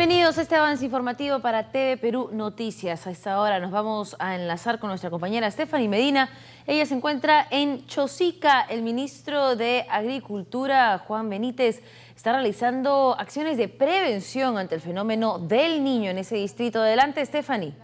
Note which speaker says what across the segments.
Speaker 1: Bienvenidos a este avance informativo para TV Perú Noticias. A esta hora nos vamos a enlazar con nuestra compañera Stephanie Medina. Ella se encuentra en Chosica. El ministro de Agricultura, Juan Benítez, está realizando acciones de prevención ante el fenómeno del niño en ese distrito. Adelante, Stephanie.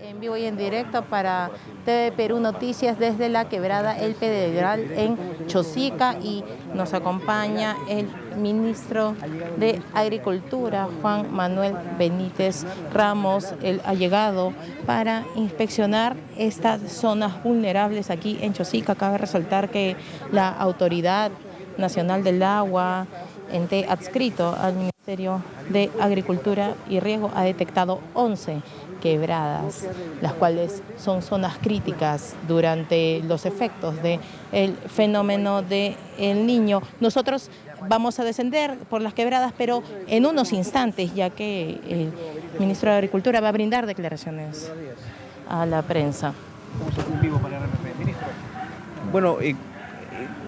Speaker 2: En vivo y en directo para TV Perú Noticias desde la quebrada El Pedregal en Chosica, y nos acompaña el ministro de Agricultura, Juan Manuel Benítez Ramos. Él ha llegado para inspeccionar estas zonas vulnerables aquí en Chosica. Cabe resaltar que la Autoridad Nacional del Agua, ente adscrito al Ministerio de Agricultura y Riego, ha detectado 11 quebradas, las cuales son zonas críticas durante los efectos del fenómeno del niño. Nosotros vamos a descender por las quebradas, pero en unos instantes, ya que el ministro de Agricultura va a brindar declaraciones a la prensa.
Speaker 3: Bueno,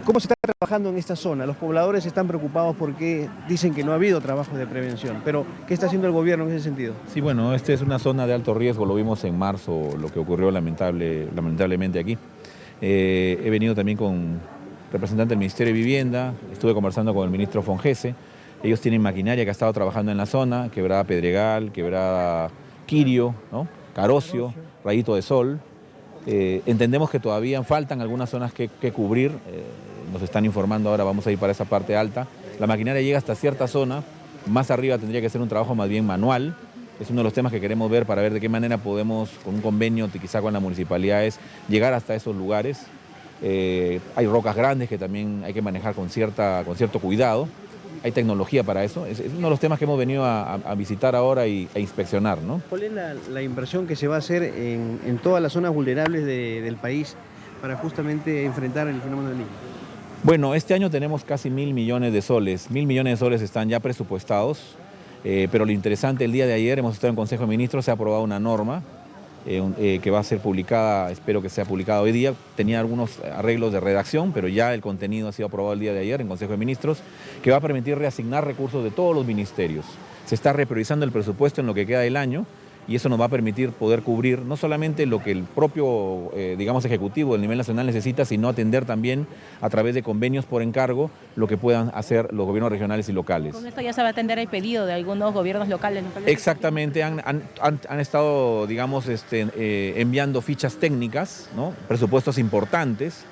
Speaker 3: ¿cómo se está trabajando en esta zona? Los pobladores están preocupados porque dicen que no ha habido trabajo de prevención, pero ¿qué está haciendo el gobierno en ese sentido?
Speaker 4: Sí, bueno, esta es una zona de alto riesgo, lo vimos en marzo, lo que ocurrió lamentablemente aquí. He venido también con representante del Ministerio de Vivienda, estuve conversando con el ministro Fongese. Ellos tienen maquinaria que ha estado trabajando en la zona, quebrada Pedregal, quebrada Quirio, ¿no? Carocio, Rayito de Sol. Entendemos que todavía faltan algunas zonas que cubrir. Nos están informando ahora, vamos a ir para esa parte alta. La maquinaria llega hasta cierta zona, más arriba tendría que ser un trabajo más bien manual. Es uno de los temas que queremos ver para ver de qué manera podemos, con un convenio quizá con las municipalidades, llegar hasta esos lugares. Hay rocas grandes que también hay que manejar con cierto cuidado. Hay tecnología para eso. Es uno de los temas que hemos venido a visitar ahora e inspeccionar, ¿no?
Speaker 3: ¿Cuál es la inversión que se va a hacer en todas las zonas vulnerables del país para justamente enfrentar el fenómeno del niño?
Speaker 4: Bueno, este año tenemos casi 1.000 millones de soles. 1.000 millones de soles están ya presupuestados, pero lo interesante, el día de ayer hemos estado en Consejo de Ministros, se ha aprobado una norma que va a ser publicada, espero que sea publicada hoy día. Tenía algunos arreglos de redacción, pero ya el contenido ha sido aprobado el día de ayer en Consejo de Ministros, que va a permitir reasignar recursos de todos los ministerios. Se está repriorizando el presupuesto en lo que queda del año, y eso nos va a permitir poder cubrir no solamente lo que el propio, ejecutivo del nivel nacional necesita, sino atender también a través de convenios por encargo lo que puedan hacer los gobiernos regionales y locales.
Speaker 2: Con esto ya se va a atender el pedido de algunos gobiernos locales.
Speaker 4: Exactamente, han estado, enviando fichas técnicas, ¿no? Presupuestos importantes,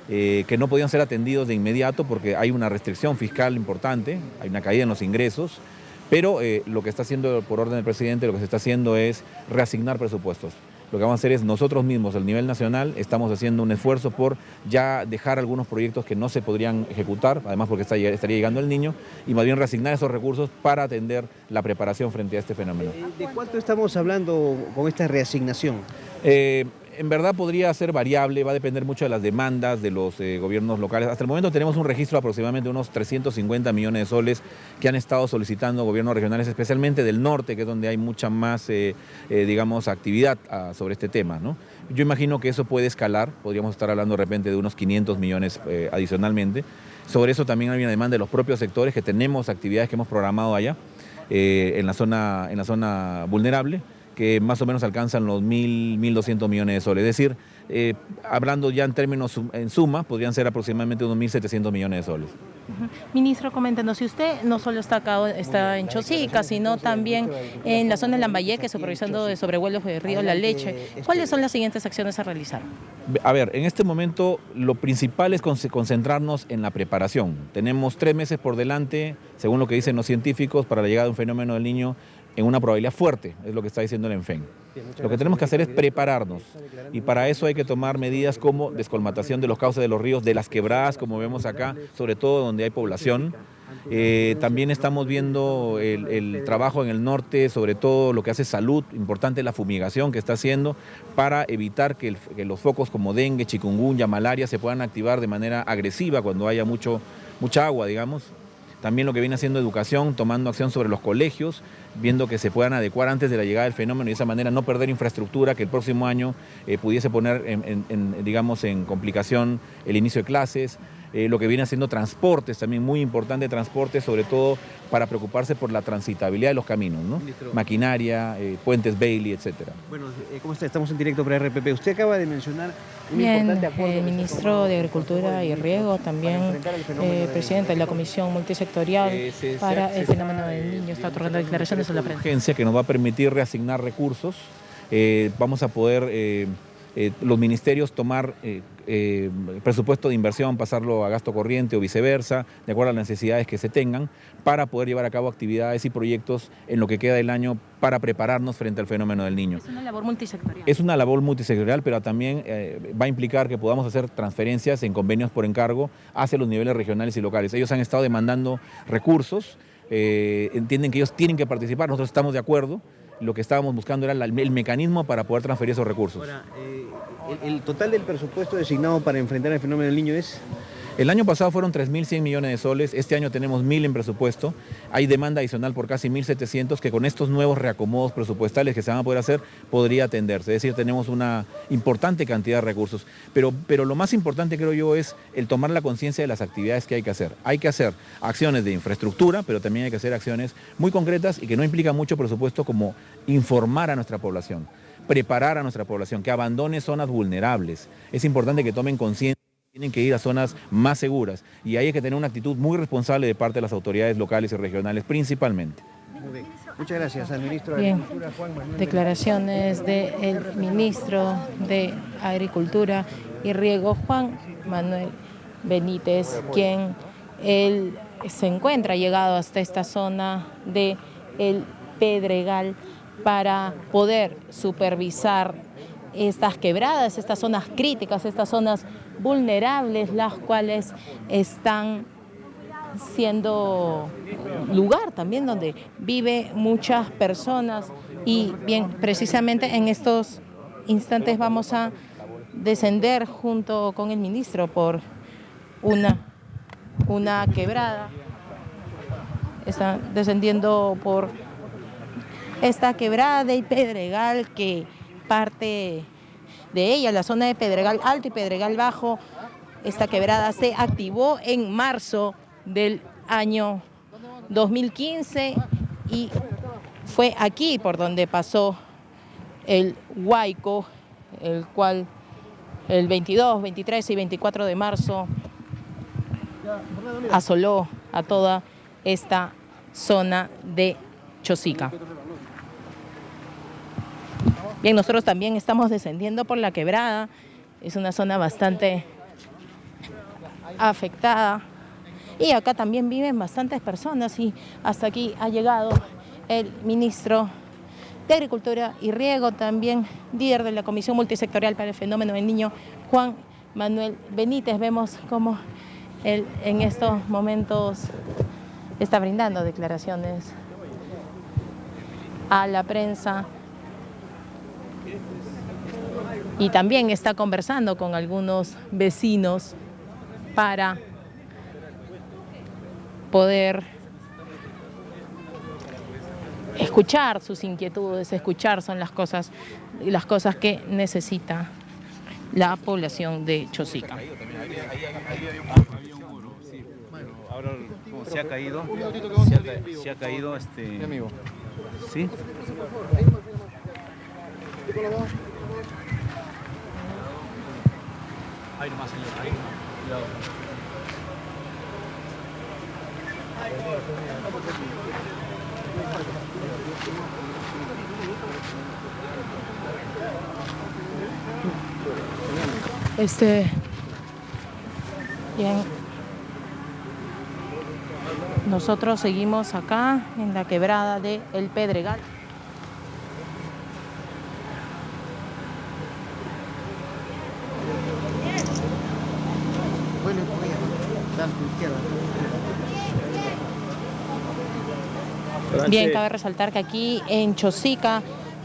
Speaker 4: que no podían ser atendidos de inmediato porque hay una restricción fiscal importante, hay una caída en los ingresos. Pero lo que está haciendo por orden del presidente, lo que se está haciendo es reasignar presupuestos. Lo que vamos a hacer es nosotros mismos, a nivel nacional, estamos haciendo un esfuerzo por ya dejar algunos proyectos que no se podrían ejecutar, además porque estaría llegando el niño, y más bien reasignar esos recursos para atender la preparación frente a este fenómeno.
Speaker 3: ¿De cuánto estamos hablando con esta reasignación?
Speaker 4: En verdad podría ser variable, va a depender mucho de las demandas de los gobiernos locales. Hasta el momento tenemos un registro de aproximadamente unos 350 millones de soles que han estado solicitando gobiernos regionales, especialmente del norte, que es donde hay mucha más, actividad sobre este tema, ¿no? Yo imagino que eso puede escalar, podríamos estar hablando de repente de unos 500 millones adicionalmente. Sobre eso también hay una demanda de los propios sectores, que tenemos actividades que hemos programado allá, en la zona vulnerable, que más o menos alcanzan los 1.200 millones de soles. Es decir, hablando ya en términos en suma, podrían ser aproximadamente unos 1.700 millones de soles.
Speaker 2: Ministro, coméntenos, si usted no solo está en Chosica, sino también en la zona de Lambayeque, supervisando de sobrevuelos del río La Leche, ¿cuáles son las siguientes acciones a realizar?
Speaker 4: A ver, en este momento lo principal es concentrarnos en la preparación. Tenemos 3 meses por delante, según lo que dicen los científicos, para la llegada de un fenómeno del niño en una probabilidad fuerte, es lo que está diciendo el ENFEN. Lo que tenemos que hacer es prepararnos, y para eso hay que tomar medidas como descolmatación de los cauces de los ríos, de las quebradas, como vemos acá, sobre todo donde hay población. También estamos viendo el trabajo en el norte, sobre todo lo que hace salud, importante la fumigación que está haciendo para evitar que los focos como dengue, chikungunya, malaria se puedan activar de manera agresiva cuando haya mucha agua, digamos. También lo que viene haciendo educación, tomando acción sobre los colegios, viendo que se puedan adecuar antes de la llegada del fenómeno y de esa manera no perder infraestructura que el próximo año pudiese poner en complicación el inicio de clases. lo que viene haciendo transportes, también muy importante transportes, sobre todo para preocuparse por la transitabilidad de los caminos, ¿no?
Speaker 3: Ministro.
Speaker 4: Maquinaria, puentes Bailey, etcétera.
Speaker 3: Bueno, ¿cómo está? Estamos en directo para RPP. Usted acaba de mencionar un
Speaker 2: Bien,
Speaker 3: importante acuerdo que
Speaker 2: el
Speaker 3: se ha
Speaker 2: ministro
Speaker 3: tomado
Speaker 2: de Agricultura y Riego, también
Speaker 3: enfrentar el fenómeno del
Speaker 2: presidente de la Comisión Multisectorial para el fenómeno del niño, está otorgando declaraciones a la prensa.
Speaker 4: Urgencia que nos va a permitir reasignar recursos. Vamos a poder los ministerios tomar presupuesto de inversión, pasarlo a gasto corriente o viceversa, de acuerdo a las necesidades que se tengan, para poder llevar a cabo actividades y proyectos en lo que queda del año para prepararnos frente al fenómeno del niño.
Speaker 2: Es una labor multisectorial.
Speaker 4: Es una labor multisectorial, pero también va a implicar que podamos hacer transferencias en convenios por encargo hacia los niveles regionales y locales. Ellos han estado demandando recursos, entienden que ellos tienen que participar, nosotros estamos de acuerdo. Lo que estábamos buscando era el mecanismo para poder transferir esos recursos.
Speaker 3: Ahora, el total del presupuesto designado para enfrentar el fenómeno del niño es...
Speaker 4: El año pasado fueron 3.100 millones de soles, este año tenemos 1.000 en presupuesto, hay demanda adicional por casi 1.700 que con estos nuevos reacomodos presupuestales que se van a poder hacer podría atenderse, es decir, tenemos una importante cantidad de recursos, pero lo más importante creo yo es el tomar la conciencia de las actividades que hay que hacer. Hay que hacer acciones de infraestructura, pero también hay que hacer acciones muy concretas y que no implican mucho presupuesto, como informar a nuestra población, preparar a nuestra población, que abandone zonas vulnerables. Es importante que tomen conciencia. Tienen que ir a zonas más seguras y ahí hay que tener una actitud muy responsable de parte de las autoridades locales y regionales principalmente.
Speaker 3: Muy bien. Muchas gracias al ministro de
Speaker 2: Bien,
Speaker 3: Agricultura, Juan Manuel.
Speaker 2: declaraciones del ministro de Agricultura y Riego, Juan Manuel Benítez, quien él se encuentra llegado hasta esta zona de El Pedregal para poder supervisar estas quebradas, estas zonas críticas, estas zonas vulnerables, las cuales están siendo lugar también donde vive muchas personas. Y bien, precisamente en estos instantes vamos a descender junto con el ministro por una quebrada. Está descendiendo por esta quebrada del Pedregal, que parte de ella, la zona de Pedregal Alto y Pedregal Bajo. Esta quebrada se activó en marzo del año 2015 y fue aquí por donde pasó el Huayco, el cual el 22, 23 y 24 de marzo asoló a toda esta zona de Chosica. Bien, nosotros también estamos descendiendo por la quebrada, es una zona bastante afectada y acá también viven bastantes personas y hasta aquí ha llegado el ministro de Agricultura y Riego, también líder de la Comisión Multisectorial para el Fenómeno del Niño, Juan Manuel Benítez. Vemos cómo él en estos momentos está brindando declaraciones a la prensa y también está conversando con algunos vecinos para poder escuchar sus inquietudes, escuchar son las cosas que necesita la población de Chosica.
Speaker 5: Ahora como se ha caído, ¿sí? Ahí nomás, señor, ahí nomás, cuidado.
Speaker 2: Bien. Nosotros seguimos acá en la quebrada de El Pedregal.
Speaker 3: Bueno, por ahí, da a tu izquierda.
Speaker 2: Bien, cabe resaltar que aquí en Chosica,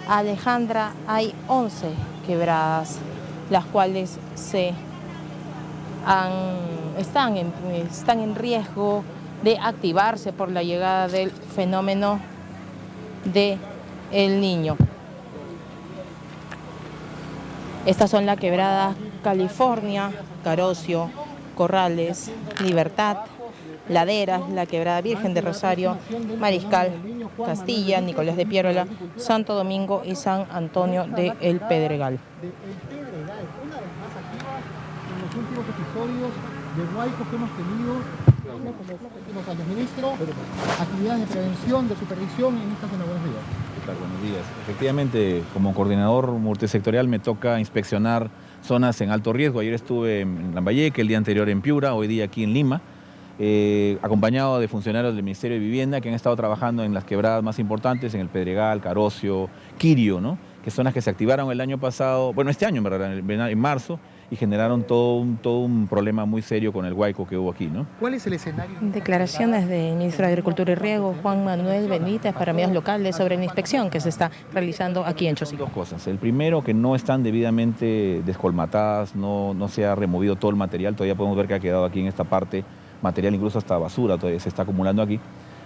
Speaker 2: Alejandra, hay 11 quebradas, las cuales están en riesgo de activarse por la llegada del fenómeno de El Niño. Estas son la quebrada California, Carocio, Corrales, Libertad, Laderas, La Quebrada Virgen de Rosario, Mariscal, Castilla, Nicolás de Piérola, Santo Domingo y San Antonio de El Pedregal.
Speaker 6: En los últimos episodios de huaicos que hemos tenido como los últimos años. Ministro, actividades de prevención, de supervisión en esta zona. Buenos días.
Speaker 4: ¿Qué tal? Buenos días. Efectivamente, como coordinador multisectorial me toca inspeccionar zonas en alto riesgo. Ayer estuve en Lambayeque, el día anterior en Piura, hoy día aquí en Lima, acompañado de funcionarios del Ministerio de Vivienda que han estado trabajando en las quebradas más importantes, en el Pedregal, Carocio, Quirio, ¿no? Que son las que se activaron el año pasado, bueno, este año en verdad, en marzo, y generaron todo un problema muy serio con el huaico que hubo aquí, ¿no?
Speaker 6: ¿Cuál es el escenario?
Speaker 2: Declaraciones del ministro de Agricultura y Riego, Juan Manuel Benítez, para medios locales sobre la inspección que se está realizando aquí en Chosica.
Speaker 4: Dos cosas. El primero, que no están debidamente descolmatadas, no se ha removido todo el material, todavía podemos ver que ha quedado aquí en esta parte material, incluso hasta basura, todavía se está acumulando aquí.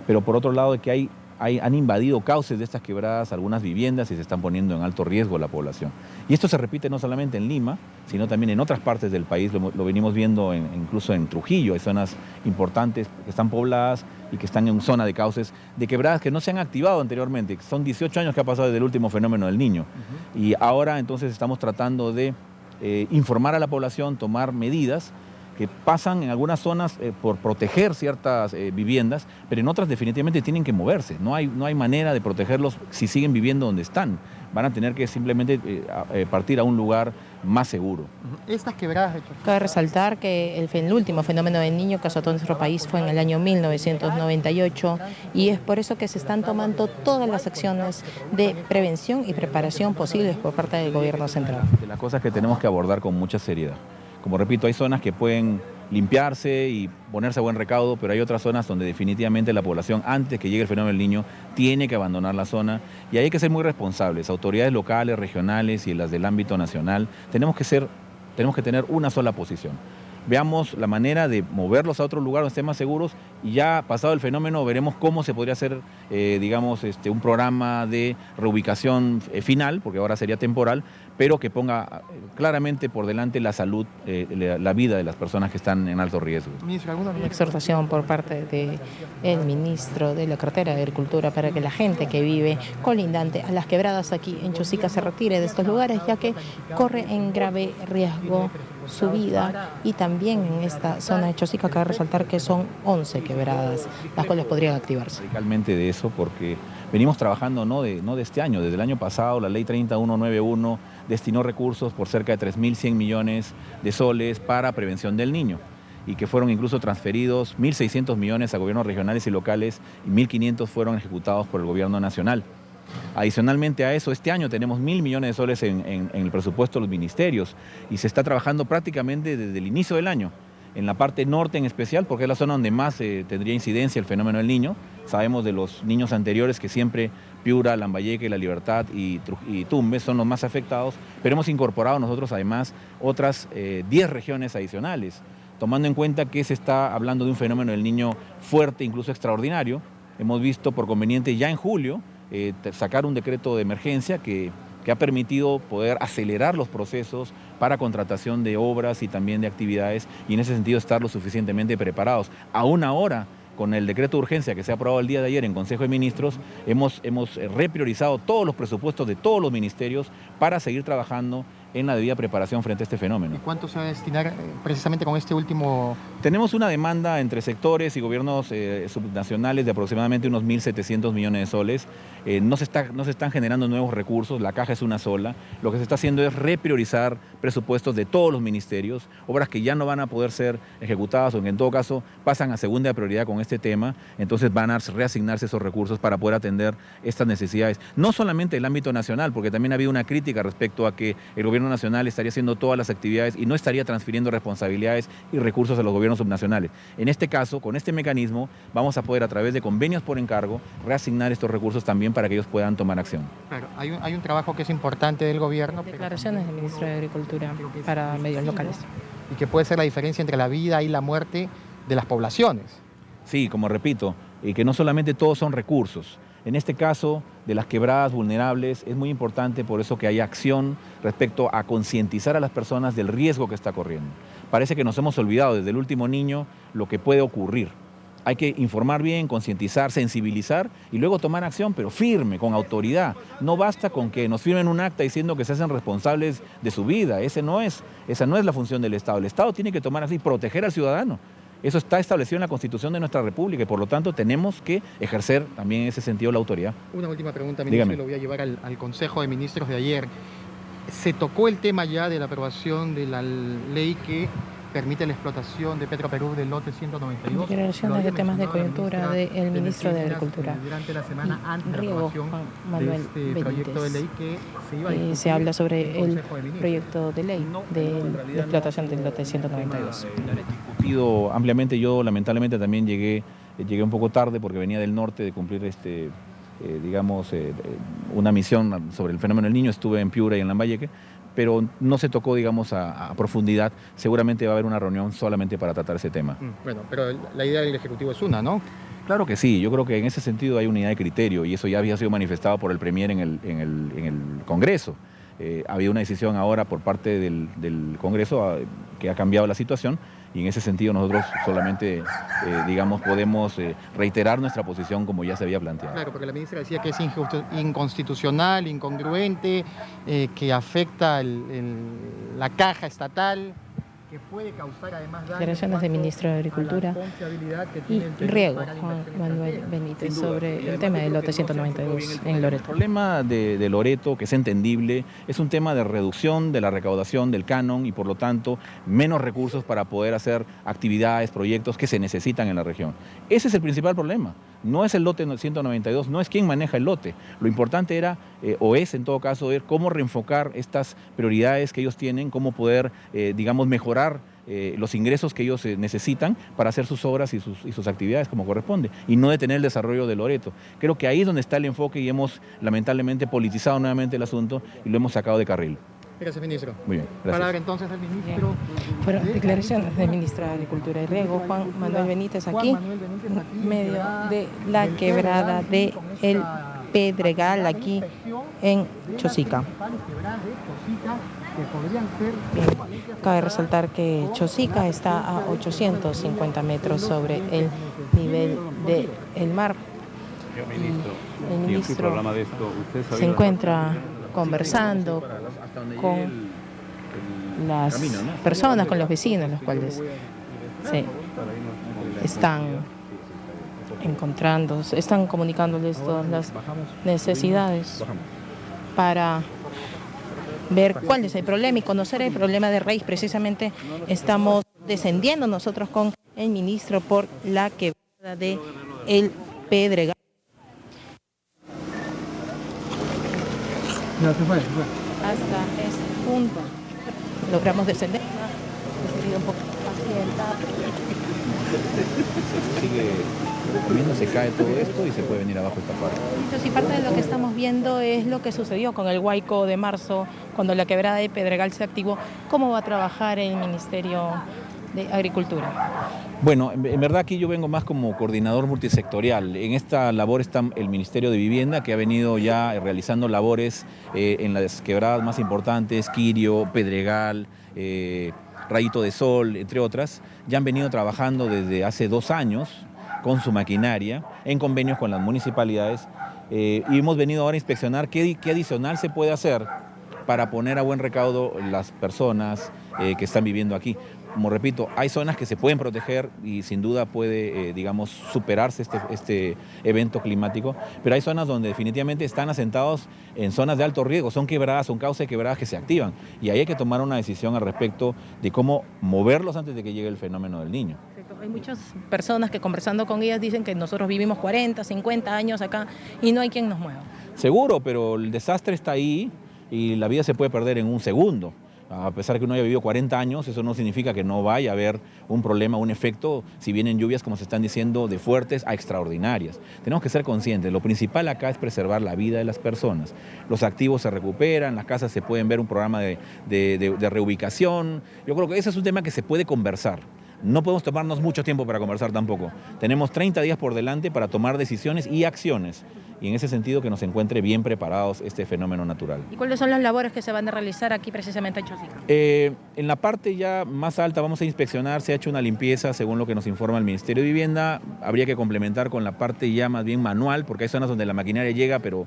Speaker 4: Pero por otro lado, que han invadido cauces de estas quebradas algunas viviendas y se están poniendo en alto riesgo la población. Y esto se repite no solamente en Lima, sino también en otras partes del país. Lo venimos viendo incluso en Trujillo. Hay zonas importantes que están pobladas y que están en zona de cauces de quebradas que no se han activado anteriormente. Son 18 años que ha pasado desde el último fenómeno del Niño. Y ahora entonces estamos tratando de informar a la población, tomar medidas que pasan en algunas zonas por proteger ciertas viviendas, pero en otras definitivamente tienen que moverse. No hay manera de protegerlos si siguen viviendo donde están. Van a tener que simplemente partir a un lugar más seguro.
Speaker 6: Estas quebradas,
Speaker 2: Cabe resaltar que el último fenómeno del Niño que azotó nuestro país fue en el año 1998 y es por eso que se están tomando todas las acciones de prevención y preparación posibles por parte del gobierno central.
Speaker 4: De las cosas que tenemos que abordar con mucha seriedad. Como repito, hay zonas que pueden limpiarse y ponerse a buen recaudo, pero hay otras zonas donde definitivamente la población, antes que llegue el fenómeno del Niño, tiene que abandonar la zona. Y ahí hay que ser muy responsables, autoridades locales, regionales y las del ámbito nacional. Tenemos que tener una sola posición. Veamos la manera de moverlos a otro lugar donde estén más seguros y ya pasado el fenómeno veremos cómo se podría hacer, un programa de reubicación final, porque ahora sería temporal, pero que ponga claramente por delante la salud, la vida de las personas que están en alto riesgo.
Speaker 6: Ministro, ¿alguna
Speaker 2: Una exhortación por parte del ministro de la cartera de Agricultura para que la gente que vive colindante a las quebradas aquí en Chosica se retire de estos lugares, ya que corre en grave riesgo su vida, y también en esta zona de Chosica cabe resaltar que son 11 quebradas las cuales podrían activarse.
Speaker 4: Radicalmente de eso, porque venimos trabajando no de este año, desde el año pasado la ley 30191 destinó recursos por cerca de 3.100 millones de soles para prevención del niño y que fueron incluso transferidos 1.600 millones a gobiernos regionales y locales y 1.500 fueron ejecutados por el gobierno nacional. Adicionalmente a eso, este año tenemos 1.000 millones de soles en el presupuesto de los ministerios y se está trabajando prácticamente desde el inicio del año. En la parte norte en especial, porque es la zona donde más tendría incidencia el fenómeno del Niño. Sabemos de los niños anteriores que siempre Piura, Lambayeque, La Libertad y Tumbes son los más afectados, pero hemos incorporado nosotros además otras 10 regiones adicionales, tomando en cuenta que se está hablando de un fenómeno del Niño fuerte, incluso extraordinario. Hemos visto por conveniente ya en julio sacar un decreto de emergencia que ha permitido poder acelerar los procesos para contratación de obras y también de actividades y en ese sentido estar lo suficientemente preparados. Aún ahora, con el decreto de urgencia que se ha aprobado el día de ayer en Consejo de Ministros, hemos repriorizado todos los presupuestos de todos los ministerios para seguir trabajando en la debida preparación frente a este fenómeno.
Speaker 6: ¿Y cuánto se va a destinar precisamente con este último?
Speaker 4: Tenemos una demanda entre sectores y gobiernos subnacionales de aproximadamente unos 1.700 millones de soles. No se están generando nuevos recursos, la caja es una sola. Lo que se está haciendo es repriorizar presupuestos de todos los ministerios, obras que ya no van a poder ser ejecutadas o que en todo caso pasan a segunda prioridad con este tema, entonces van a reasignarse esos recursos para poder atender estas necesidades. No solamente el ámbito nacional, porque también ha habido una crítica respecto a que el gobierno nacional estaría haciendo todas las actividades y no estaría transfiriendo responsabilidades y recursos a los gobiernos subnacionales. En este caso, con este mecanismo, vamos a poder a través de convenios por encargo reasignar estos recursos también para que ellos puedan tomar acción.
Speaker 6: Claro, hay un trabajo que es importante del gobierno.
Speaker 2: Declaraciones del ministro de Agricultura para medios locales.
Speaker 6: Y que puede ser la diferencia entre la vida y la muerte de las poblaciones.
Speaker 4: Sí, como repito, que no solamente todos son recursos. En este caso, de las quebradas vulnerables, es muy importante por eso que haya acción respecto a concientizar a las personas del riesgo que está corriendo. parece que nos hemos olvidado desde el último niño lo que puede ocurrir. Hay que informar bien, concientizar, sensibilizar y luego tomar acción, pero firme, con autoridad. No basta con que nos firmen un acta diciendo que se hacen responsables de su vida. Esa no es la función del Estado. El Estado tiene que tomar acción y proteger al ciudadano. Eso está establecido en la Constitución de nuestra República y por lo tanto tenemos que ejercer también en ese sentido la autoridad.
Speaker 6: Una última pregunta, ministro,
Speaker 4: Dígame.
Speaker 6: y lo voy a llevar al Consejo de Ministros de ayer. ¿Se tocó el tema ya de la aprobación de la ley que permite la explotación de Petroperú del lote 192?
Speaker 2: Declaraciones de temas de coyuntura del ministro de Agricultura
Speaker 6: Durante la semana antes de la
Speaker 2: Riego,
Speaker 6: aprobación
Speaker 2: Juan Manuel
Speaker 6: de este proyecto de ley que se iba a discutir
Speaker 2: se habla sobre
Speaker 6: en
Speaker 2: el
Speaker 6: Consejo de Ministros.
Speaker 2: proyecto de ley de la explotación del lote 192.
Speaker 4: Discutido ampliamente, yo lamentablemente también llegué un poco tarde porque venía del norte de cumplir una misión sobre el fenómeno del niño. Estuve en Piura y en Lambayeque, pero no se tocó, digamos, a profundidad. Seguramente va a haber una reunión solamente para tratar ese tema.
Speaker 6: Bueno, pero la idea del Ejecutivo es una, ¿no?
Speaker 4: Claro que sí, yo creo que en ese sentido hay unidad de criterio y eso ya había sido manifestado por el Premier en el Congreso. Había una decisión ahora por parte del Congreso que ha cambiado la situación y en ese sentido nosotros solamente, podemos reiterar nuestra posición como ya se había planteado.
Speaker 6: Claro, porque la ministra decía que es inconstitucional, incongruente, que afecta la caja estatal, que puede causar además daño.
Speaker 2: Declaraciones del ministro de Agricultura y Riego, Juan Manuel Benítez, sobre el tema del lote 192 en Loreto.
Speaker 4: El problema de Loreto, que es entendible, es un tema de reducción de la recaudación del canon y por lo tanto menos recursos para poder hacer actividades, proyectos que se necesitan en la región. Ese es el principal problema. No es el lote 192, no es quién maneja el lote. Lo importante era, o es en todo caso, ver cómo reenfocar estas prioridades que ellos tienen, cómo poder, mejorar los ingresos que ellos necesitan para hacer sus obras y sus actividades como corresponde, y no detener el desarrollo de Loreto. Creo que ahí es donde está el enfoque y hemos lamentablemente politizado nuevamente el asunto y lo hemos sacado de carril.
Speaker 6: Gracias, ministro.
Speaker 4: Muy bien, gracias.
Speaker 6: Palabra entonces del ministro.
Speaker 2: Fueron declaraciones del ministro de Agricultura y Riego, Juan Manuel Benítez, aquí, en medio de la quebrada de El Pedregal, aquí en Chosica. Bien, cabe resaltar que Chosica está a 850 metros sobre el nivel del mar. El ministro se encuentra conversando con las personas, con los vecinos, los cuales se están encontrando, están comunicándoles todas las necesidades para ver cuál es el problema y conocer el problema de raíz. Precisamente estamos descendiendo nosotros con el ministro por la quebrada de El Pedregal. Hasta este punto logramos descender. He sido un poco paciente.
Speaker 4: Se cae todo esto y se puede venir abajo esta parte.
Speaker 2: Sí, parte de lo que estamos viendo es lo que sucedió con el Huaico de marzo, cuando la quebrada de Pedregal se activó. ¿Cómo va a trabajar el Ministerio de Agricultura?
Speaker 4: Bueno, en verdad aquí yo vengo más como coordinador multisectorial. En esta labor está el Ministerio de Vivienda, que ha venido ya realizando labores en las quebradas más importantes, Quirio, Pedregal, Rayito de Sol, entre otras. Ya han venido trabajando desde hace 2 años con su maquinaria, en convenios con las municipalidades, y hemos venido ahora a inspeccionar qué adicional se puede hacer para poner a buen recaudo las personas que están viviendo aquí. Como repito, hay zonas que se pueden proteger y sin duda puede, superarse este evento climático, pero hay zonas donde definitivamente están asentados en zonas de alto riesgo, son quebradas, son cauces de quebradas que se activan y ahí hay que tomar una decisión al respecto de cómo moverlos antes de que llegue el fenómeno del Niño.
Speaker 2: Hay muchas personas que conversando con ellas dicen que nosotros vivimos 40, 50 años acá y no hay quien nos mueva.
Speaker 4: Seguro, pero el desastre está ahí y la vida se puede perder en un segundo. A pesar de que uno haya vivido 40 años, eso no significa que no vaya a haber un problema, un efecto, si vienen lluvias, como se están diciendo, de fuertes a extraordinarias. Tenemos que ser conscientes, lo principal acá es preservar la vida de las personas. Los activos se recuperan, las casas se pueden ver un programa de reubicación. Yo creo que ese es un tema que se puede conversar. No podemos tomarnos mucho tiempo para conversar tampoco. Tenemos 30 días por delante para tomar decisiones y acciones. y en ese sentido que nos encuentre bien preparados este fenómeno natural.
Speaker 2: ¿Y cuáles son las labores que se van a realizar aquí precisamente en Chosica?
Speaker 4: En la parte ya más alta vamos a inspeccionar, se ha hecho una limpieza según lo que nos informa el Ministerio de Vivienda, habría que complementar con la parte ya más bien manual, porque hay zonas donde la maquinaria llega, pero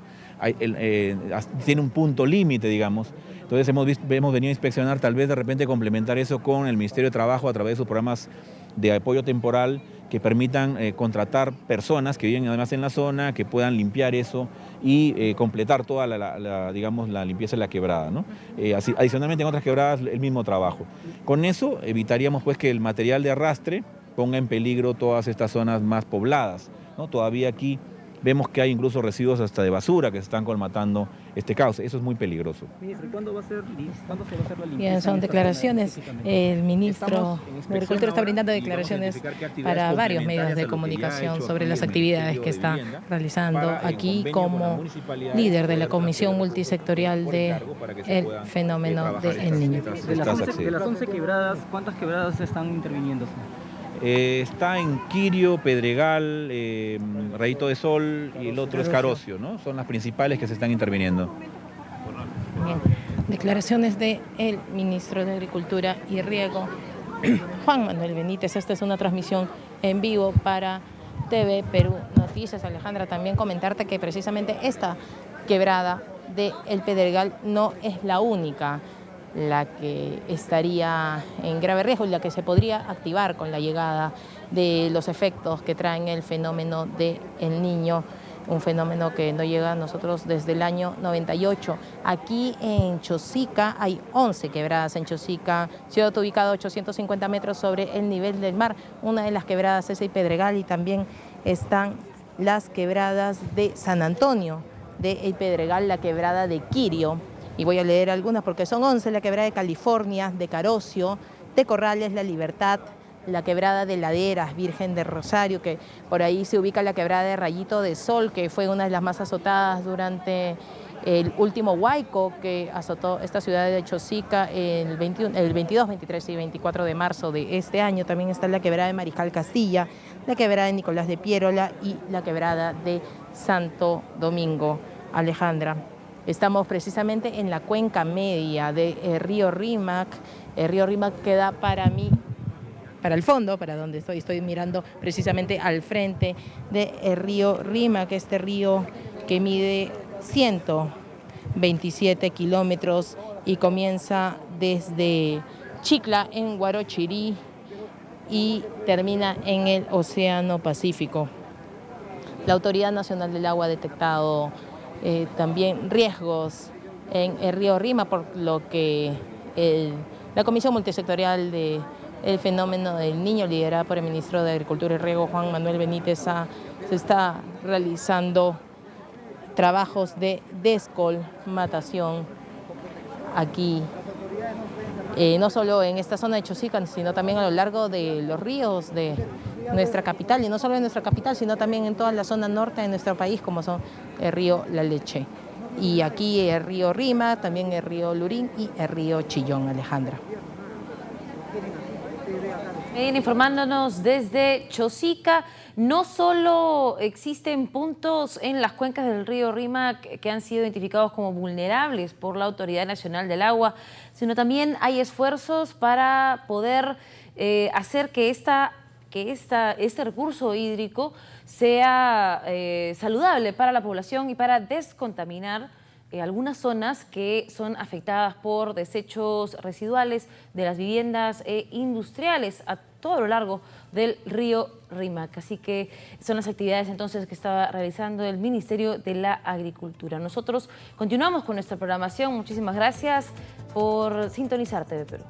Speaker 4: tiene un punto límite, digamos. Entonces hemos venido a inspeccionar, tal vez de repente complementar eso con el Ministerio de Trabajo a través de sus programas de apoyo temporal que permitan contratar personas que viven además en la zona, que puedan limpiar eso y completar toda digamos, la limpieza de la quebrada, ¿no? Adicionalmente en otras quebradas el mismo trabajo. Con eso evitaríamos pues que el material de arrastre ponga en peligro todas estas zonas más pobladas, ¿no? Todavía aquí vemos que hay incluso residuos hasta de basura que se están colmatando este cauce. Eso es muy peligroso.
Speaker 5: Ministro, ¿cuándo se va a hacer la limpieza?
Speaker 2: Bien, son declaraciones. El ministro de Agricultura está brindando declaraciones para varios medios de comunicación sobre las actividades que está realizando aquí como líder de la Comisión Multisectorial del Fenómeno del Niño.
Speaker 5: De las 11 quebradas, ¿cuántas quebradas están interviniendo?
Speaker 4: Está en Quirio, Pedregal, Rayito de Sol y el otro es Carocio, ¿no? Son las principales que se están interviniendo.
Speaker 2: Bien. Declaraciones del ministro de Agricultura y Riego, Juan Manuel Benítez. Esta es una transmisión en vivo para TV Perú Noticias. Alejandra, también comentarte que precisamente esta quebrada de El Pedregal no es la única la que estaría en grave riesgo y la que se podría activar con la llegada de los efectos que traen el fenómeno del Niño, un fenómeno que no llega a nosotros desde el año 98. Aquí en Chosica hay 11 quebradas en Chosica, ciudad ubicada a 850 metros sobre el nivel del mar. Una de las quebradas es el Pedregal y también están las quebradas de San Antonio, de El Pedregal, la quebrada de Quirio. Y voy a leer algunas porque son 11, la quebrada de California, de Carocio, de Corrales, La Libertad, la quebrada de Laderas, Virgen de Rosario, que por ahí se ubica la quebrada de Rayito de Sol, que fue una de las más azotadas durante el último huaico que azotó esta ciudad de Chosica el 22, 23 y 24 de marzo de este año. También está la quebrada de Mariscal Castilla, la quebrada de Nicolás de Piérola y la quebrada de Santo Domingo. Alejandra. Estamos precisamente en la cuenca media del río Rímac. El río Rímac queda para el fondo, para donde estoy mirando precisamente al frente del río Rímac, este río que mide 127 kilómetros y comienza desde Chicla en Guarochirí y termina en el Océano Pacífico. La Autoridad Nacional del Agua ha detectado también riesgos en el río Rímac, por lo que la Comisión Multisectorial del Fenómeno del Niño, liderada por el ministro de Agricultura y Riego, Juan Manuel Benítez, se está realizando trabajos de descolmatación aquí, no solo en esta zona de Chosica, sino también a lo largo de los ríos de nuestra capital, y no solo en nuestra capital, sino también en toda la zona norte de nuestro país, como son el río La Leche. Y aquí el río Rima, también el río Lurín y el río Chillón. Alejandra.
Speaker 1: Bien, informándonos desde Chosica, no solo existen puntos en las cuencas del río Rímac que han sido identificados como vulnerables por la Autoridad Nacional del Agua, sino también hay esfuerzos para poder hacer que este recurso hídrico sea saludable para la población y para descontaminar algunas zonas que son afectadas por desechos residuales de las viviendas industriales a todo lo largo del río Rímac. Así que son las actividades entonces que estaba realizando el Ministerio de la Agricultura. Nosotros continuamos con nuestra programación. Muchísimas gracias por sintonizar TV Perú.